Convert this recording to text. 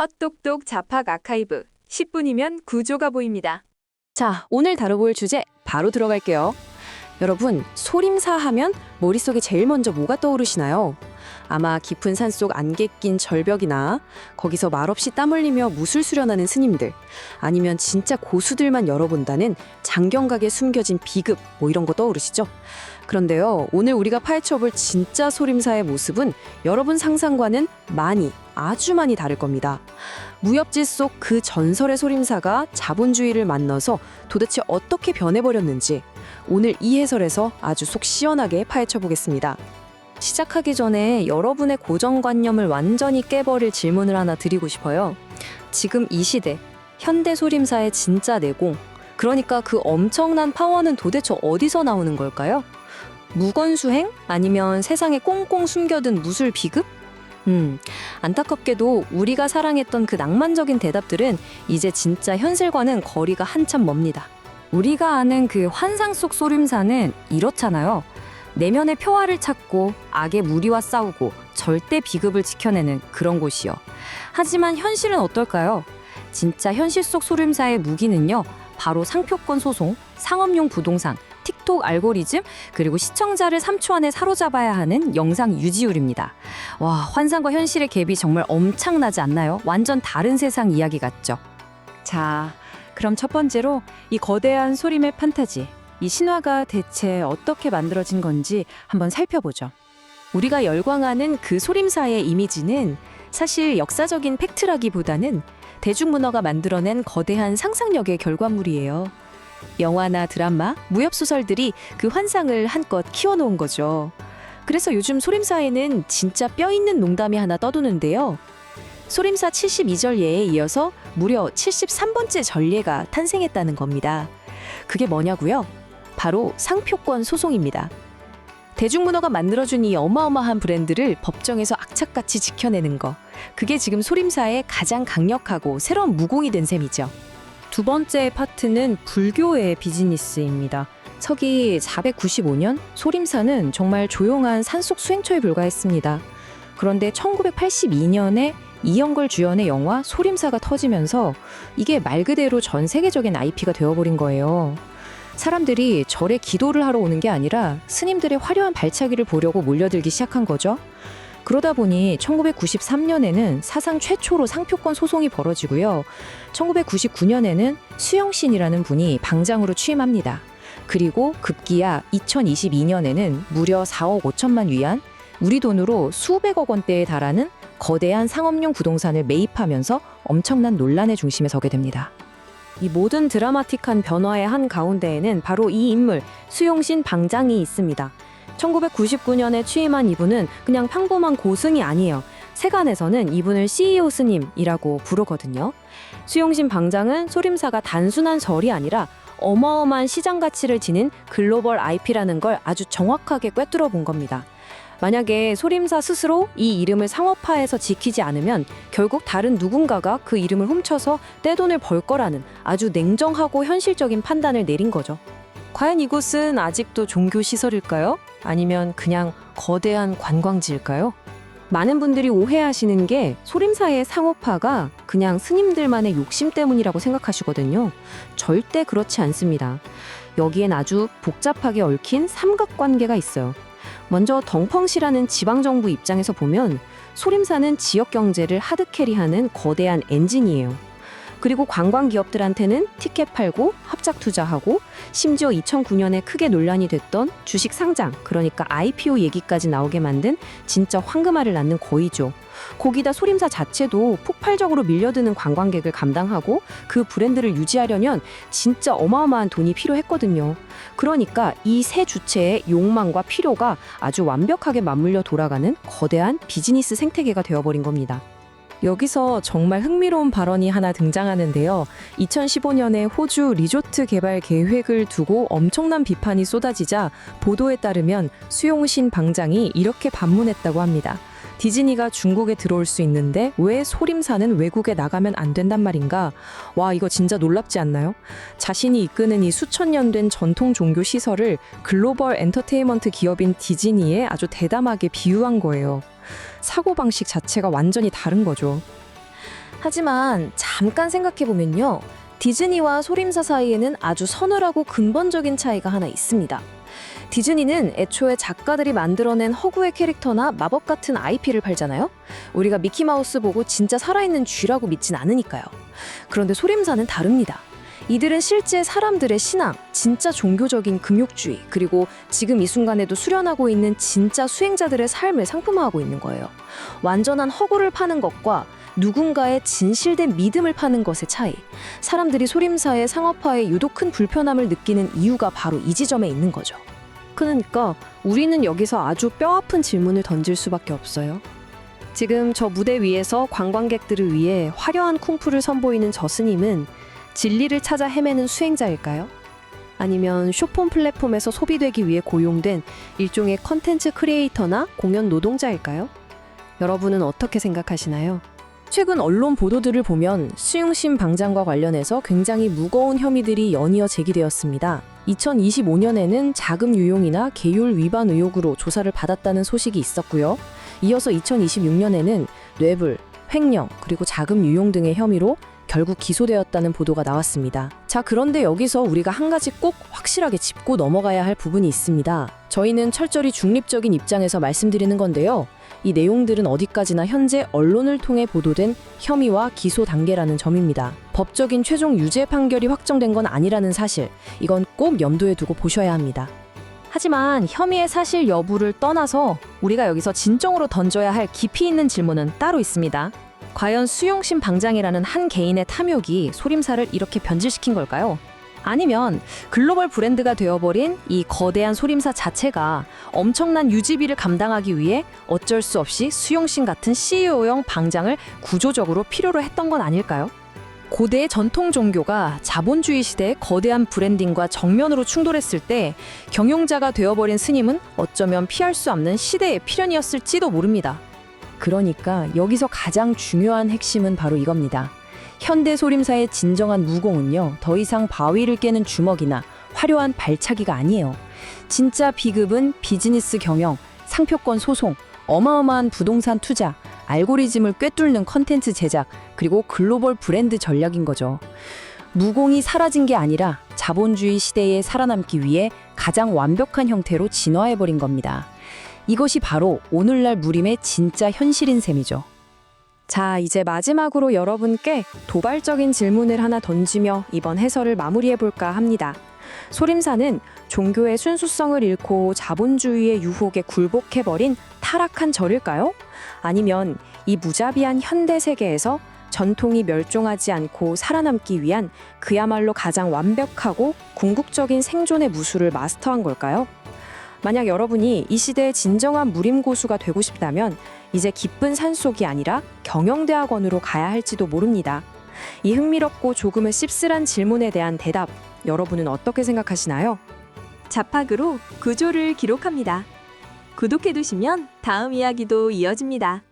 헛똑똑 자팍 아카이브 10분이면 구조가 보입니다. 자, 오늘 다뤄볼 주제 바로 들어갈게요. 여러분, 소림사 하면 머릿속에 제일 먼저 뭐가 떠오르시나요? 아마 깊은 산속 안개 낀 절벽이나 거기서 말없이 땀 흘리며 무술 수련하는 스님들, 아니면 진짜 고수들만 열어본다는 장경각에 숨겨진 비급 뭐 이런 거 떠오르시죠? 그런데요, 오늘 우리가 파헤쳐볼 진짜 소림사의 모습은 여러분 상상과는 아주 많이 다를 겁니다. 무협지 속 그 전설의 소림사가 자본주의를 만나서 도대체 어떻게 변해버렸는지 오늘 이 해설에서 아주 속 시원하게 파헤쳐보겠습니다. 시작하기 전에 여러분의 고정관념을 완전히 깨버릴 질문을 하나 드리고 싶어요. 지금 이 시대, 현대 소림사의 진짜 내공, 그러니까 그 엄청난 파워는 도대체 어디서 나오는 걸까요? 무건수행? 아니면 세상에 꽁꽁 숨겨둔 무술 비급? 안타깝게도 우리가 사랑했던 그 낭만적인 대답들은 이제 진짜 현실과는 거리가 한참 멉니다. 우리가 아는 그 환상 속 소림사는 이렇잖아요. 내면의 평화를 찾고 악의 무리와 싸우고 절대 비급을 지켜내는 그런 곳이요. 하지만 현실은 어떨까요? 진짜 현실 속 소림사의 무기는요, 바로 상표권 소송, 상업용 부동산, 틱톡 알고리즘, 그리고 시청자를 3초 안에 사로잡아야 하는 영상 유지율입니다. 와, 환상과 현실의 갭이 정말 엄청나지 않나요? 완전 다른 세상 이야기 같죠? 자, 그럼 첫 번째로 이 거대한 소림의 판타지, 이 신화가 대체 어떻게 만들어진 건지 한번 살펴보죠. 우리가 열광하는 그 소림사의 이미지는 사실 역사적인 팩트라기보다는 대중문화가 만들어낸 거대한 상상력의 결과물이에요. 영화나 드라마, 무협소설들이 그 환상을 한껏 키워놓은 거죠. 그래서 요즘 소림사에는 진짜 뼈있는 농담이 하나 떠도는데요. 소림사 72절 예에 이어서 무려 73번째 전례가 탄생했다는 겁니다. 그게 뭐냐고요? 바로 상표권 소송입니다. 대중문화가 만들어준 이 어마어마한 브랜드를 법정에서 악착같이 지켜내는 거. 그게 지금 소림사의 가장 강력하고 새로운 무공이 된 셈이죠. 두 번째 파트는 불교의 비즈니스입니다. 서기 495년 소림사는 정말 조용한 산속 수행처에 불과했습니다. 그런데 1982년에 이영걸 주연의 영화 소림사가 터지면서 이게 말 그대로 전 세계적인 IP가 되어버린 거예요. 사람들이 절에 기도를 하러 오는 게 아니라 스님들의 화려한 발차기를 보려고 몰려들기 시작한 거죠. 그러다 보니 1993년에는 사상 최초로 상표권 소송이 벌어지고요. 1999년에는 수영신이라는 분이 방장으로 취임합니다. 그리고 급기야 2022년에는 무려 4억 5천만 위안, 우리 돈으로 수백억 원대에 달하는 거대한 상업용 부동산을 매입하면서 엄청난 논란의 중심에 서게 됩니다. 이 모든 드라마틱한 변화의 한 가운데에는 바로 이 인물, 수용신 방장이 있습니다. 1999년에 취임한 이분은 그냥 평범한 고승이 아니에요. 세간에서는 이분을 CEO 스님이라고 부르거든요. 수용신 방장은 소림사가 단순한 절이 아니라 어마어마한 시장 가치를 지닌 글로벌 IP라는 걸 아주 정확하게 꿰뚫어 본 겁니다. 만약에 소림사 스스로 이 이름을 상업화해서 지키지 않으면 결국 다른 누군가가 그 이름을 훔쳐서 떼돈을 벌 거라는 아주 냉정하고 현실적인 판단을 내린 거죠. 과연 이곳은 아직도 종교시설일까요? 아니면 그냥 거대한 관광지일까요? 많은 분들이 오해하시는 게 소림사의 상업화가 그냥 스님들만의 욕심 때문이라고 생각하시거든요. 절대 그렇지 않습니다. 여기엔 아주 복잡하게 얽힌 삼각관계가 있어요. 먼저 덩펑시라는 지방정부 입장에서 보면 소림사는 지역 경제를 하드캐리하는 거대한 엔진이에요. 그리고 관광기업들한테는 티켓 팔고 합작 투자하고 심지어 2009년에 크게 논란이 됐던 주식 상장, 그러니까 IPO 얘기까지 나오게 만든 진짜 황금알을 낳는 거위죠. 거기다 소림사 자체도 폭발적으로 밀려드는 관광객을 감당하고 그 브랜드를 유지하려면 진짜 어마어마한 돈이 필요했거든요. 그러니까 이 세 주체의 욕망과 필요가 아주 완벽하게 맞물려 돌아가는 거대한 비즈니스 생태계가 되어버린 겁니다. 여기서 정말 흥미로운 발언이 하나 등장하는데요. 2015년에 호주 리조트 개발 계획을 두고 엄청난 비판이 쏟아지자 보도에 따르면 수용신 방장이 이렇게 반문했다고 합니다. 디즈니가 중국에 들어올 수 있는데 왜 소림사는 외국에 나가면 안 된단 말인가? 와, 이거 진짜 놀랍지 않나요? 자신이 이끄는 이 수천 년 된 전통 종교 시설을 글로벌 엔터테인먼트 기업인 디즈니에 아주 대담하게 비유한 거예요. 사고방식 자체가 완전히 다른 거죠. 하지만 잠깐 생각해보면요. 디즈니와 소림사 사이에는 아주 서늘하고 근본적인 차이가 하나 있습니다. 디즈니는 애초에 작가들이 만들어낸 허구의 캐릭터나 마법 같은 IP를 팔잖아요. 우리가 미키마우스 보고 진짜 살아있는 쥐라고 믿진 않으니까요. 그런데 소림사는 다릅니다. 이들은 실제 사람들의 신앙, 진짜 종교적인 금욕주의, 그리고 지금 이 순간에도 수련하고 있는 진짜 수행자들의 삶을 상품화하고 있는 거예요. 완전한 허구를 파는 것과 누군가의 진실된 믿음을 파는 것의 차이. 사람들이 소림사의 상업화에 유독 큰 불편함을 느끼는 이유가 바로 이 지점에 있는 거죠. 그러니까 우리는 여기서 아주 뼈아픈 질문을 던질 수밖에 없어요. 지금 저 무대 위에서 관광객들을 위해 화려한 쿵푸를 선보이는 저 스님은 진리를 찾아 헤매는 수행자일까요? 아니면 쇼폰 플랫폼에서 소비되기 위해 고용된 일종의 컨텐츠 크리에이터나 공연 노동자일까요? 여러분은 어떻게 생각하시나요? 최근 언론 보도들을 보면 수용심 방장과 관련해서 굉장히 무거운 혐의들이 연이어 제기되었습니다. 2025년에는 자금 유용이나 계율 위반 의혹으로 조사를 받았다는 소식이 있었고요. 이어서 2026년에는 뇌물, 횡령, 그리고 자금 유용 등의 혐의로 결국 기소되었다는 보도가 나왔습니다. 자, 그런데 여기서 우리가 한 가지 꼭 확실하게 짚고 넘어가야 할 부분이 있습니다. 저희는 철저히 중립적인 입장에서 말씀드리는 건데요. 이 내용들은 어디까지나 현재 언론을 통해 보도된 혐의와 기소 단계라는 점입니다. 법적인 최종 유죄 판결이 확정된 건 아니라는 사실, 이건 꼭 염두에 두고 보셔야 합니다. 하지만 혐의의 사실 여부를 떠나서 우리가 여기서 진정으로 던져야 할 깊이 있는 질문은 따로 있습니다. 과연 수용심 방장이라는 한 개인의 탐욕이 소림사를 이렇게 변질시킨 걸까요? 아니면 글로벌 브랜드가 되어버린 이 거대한 소림사 자체가 엄청난 유지비를 감당하기 위해 어쩔 수 없이 수용심 같은 CEO용 방장을 구조적으로 필요로 했던 건 아닐까요? 고대의 전통 종교가 자본주의 시대의 거대한 브랜딩과 정면으로 충돌했을 때 경영자가 되어버린 스님은 어쩌면 피할 수 없는 시대의 필연이었을지도 모릅니다. 그러니까 여기서 가장 중요한 핵심은 바로 이겁니다. 현대 소림사의 진정한 무공은요, 더 이상 바위를 깨는 주먹이나 화려한 발차기가 아니에요. 진짜 비급은 비즈니스 경영, 상표권 소송, 어마어마한 부동산 투자, 알고리즘을 꿰뚫는 컨텐츠 제작, 그리고 글로벌 브랜드 전략인 거죠. 무공이 사라진 게 아니라 자본주의 시대에 살아남기 위해 가장 완벽한 형태로 진화해버린 겁니다. 이것이 바로 오늘날 무림의 진짜 현실인 셈이죠. 자, 이제 마지막으로 여러분께 도발적인 질문을 하나 던지며 이번 해설을 마무리해볼까 합니다. 소림사는 종교의 순수성을 잃고 자본주의의 유혹에 굴복해버린 타락한 절일까요? 아니면 이 무자비한 현대 세계에서 전통이 멸종하지 않고 살아남기 위한 그야말로 가장 완벽하고 궁극적인 생존의 무술을 마스터한 걸까요? 만약 여러분이 이 시대의 진정한 무림고수가 되고 싶다면 이제 기쁜 산속이 아니라 경영대학원으로 가야 할지도 모릅니다. 이 흥미롭고 조금은 씁쓸한 질문에 대한 대답, 여러분은 어떻게 생각하시나요? 자팍으로 구조를 기록합니다. 구독해두시면 다음 이야기도 이어집니다.